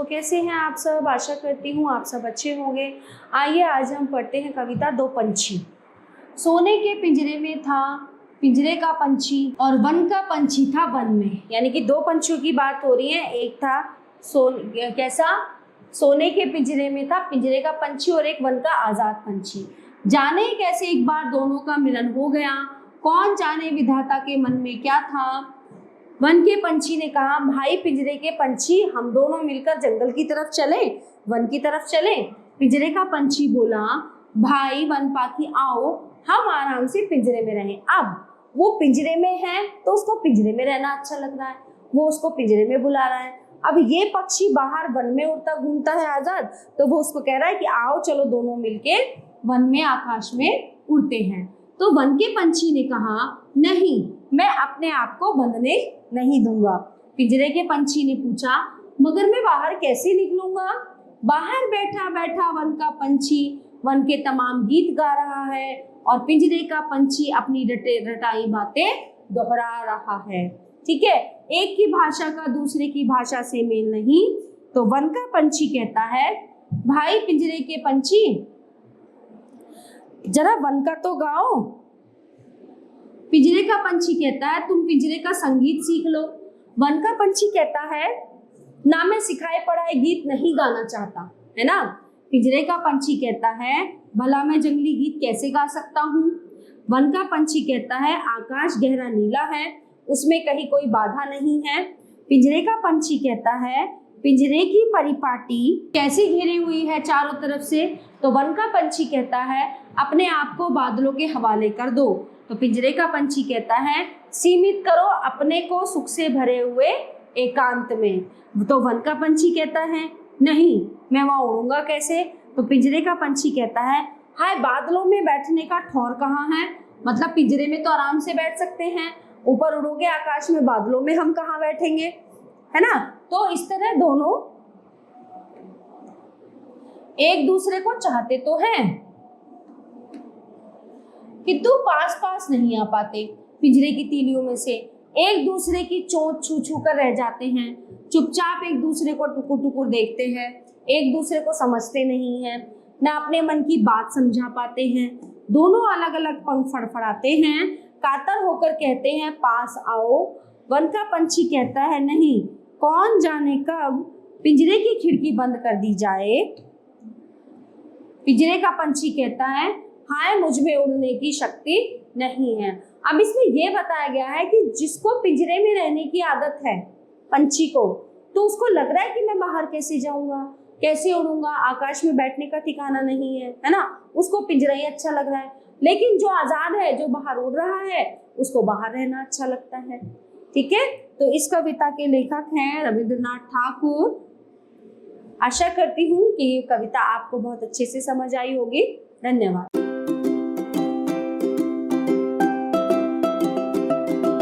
बच्चों, कैसे हैं आप सब? आशा करती हूँ आप सब अच्छे होंगे। आइए आज हम पढ़ते हैं कविता दो पंछी। सोने के पिंजरे में था पिंजरे का पंछी और वन का पंछी था वन में। यानी कि दो पंछियों की बात हो रही है। एक था सोने के पिंजरे में था पिंजरे का पंछी और एक वन का आजाद पंछी। जाने कैसे एक बार दोनों का मिलन हो गया, कौन जाने विधाता के मन में क्या था। वन के पंछी ने कहा, भाई पिंजरे के पंछी, हम दोनों मिलकर जंगल की तरफ चलें, वन की तरफ चलें। पिंजरे का पंछी बोला, भाई वन पाखी आओ, हम आराम से पिंजरे में रहें। अब वो पिंजरे में है तो उसको पिंजरे में रहना अच्छा लग रहा है, वो उसको पिंजरे में बुला रहा है। अब ये पक्षी बाहर वन में उड़ता घूमता है आजाद, तो वो उसको कह रहा है कि आओ चलो दोनों मिलके वन में आकाश में उड़ते हैं। तो वन के पंछी ने कहा, नहीं, मैं अपने आप को बंधने नहीं दूंगा। पिंजरे के पंछी ने पूछा, मगर मैं बाहर कैसे निकलूंगा? बाहर बैठा बैठा वन का पंछी वन के तमाम गीत गा रहा है और पिंजरे का पंछी अपनी रटाई बातें दोहरा रहा है। ठीक है, एक की भाषा का दूसरे की भाषा से मेल नहीं। तो वन का पंछी कहता है, भाई पिंजरे के पंछी, जरा वन का तो गाओ। पिंजरे का पंछी कहता है, तुम पिंजरे का संगीत सीख लो। वन का पंछी कहता है, ना मैं सिखाए पढ़ाए गीत नहीं गाना चाहता, है ना। पिंजरे का पंछी कहता है, भला मैं जंगली गीत कैसे गा सकता हूँ। वन का पंछी कहता है, आकाश गहरा नीला है, उसमें कहीं कोई बाधा नहीं है। पिंजरे का पंछी कहता है, पिंजरे की परिपाटी कैसी घिरी हुई है चारों तरफ से। तो वन का पंछी कहता है, अपने आप को बादलों के हवाले कर दो। तो पिंजरे का पंछी कहता है, सीमित करो अपने को सुख से भरे हुए एकांत में। तो वन का पंछी कहता है, नहीं, मैं वहां उड़ूंगा कैसे। तो पिंजरे का पंछी कहता है, हाय बादलों में बैठने का ठौर कहाँ है। मतलब पिंजरे में तो आराम से बैठ सकते हैं, ऊपर उड़ोगे आकाश में, बादलों में हम कहाँ बैठेंगे, है ना। तो इस तरह दोनों एक दूसरे को चाहते तो हैं किंतु पास पास नहीं आ पाते। पिंजरे की तीलियों में से एक दूसरे की चोंच छू छू कर रह जाते हैं, चुपचाप एक दूसरे को टुकुर टुकुर देखते हैं, एक दूसरे को समझते नहीं हैं, ना अपने मन की बात समझा पाते हैं। दोनों अलग अलग पंख फड़फड़ाते हैं, कातर होकर कहते हैं, पास आओ। वन का पंछी कहता है, नहीं, कौन जाने कब पिंजरे की खिड़की बंद कर दी जाए। पिंजरे का पंछी कहता है, हाय मुझ में उड़ने की शक्ति नहीं है। अब इसमें यह बताया गया है कि जिसको पिंजरे में रहने की आदत है पंछी को, तो उसको लग रहा है कि मैं बाहर कैसे जाऊंगा, कैसे उड़ूंगा, आकाश में बैठने का ठिकाना नहीं है, है ना। उसको पिंजरा ही अच्छा लग रहा है। लेकिन जो आजाद है, जो बाहर उड़ रहा है, उसको बाहर रहना अच्छा लगता है। ठीक है, तो इस कविता के लेखक हैं रविंद्रनाथ ठाकुर। आशा करती हूँ कि ये कविता आपको बहुत अच्छे से समझ आई होगी। धन्यवाद।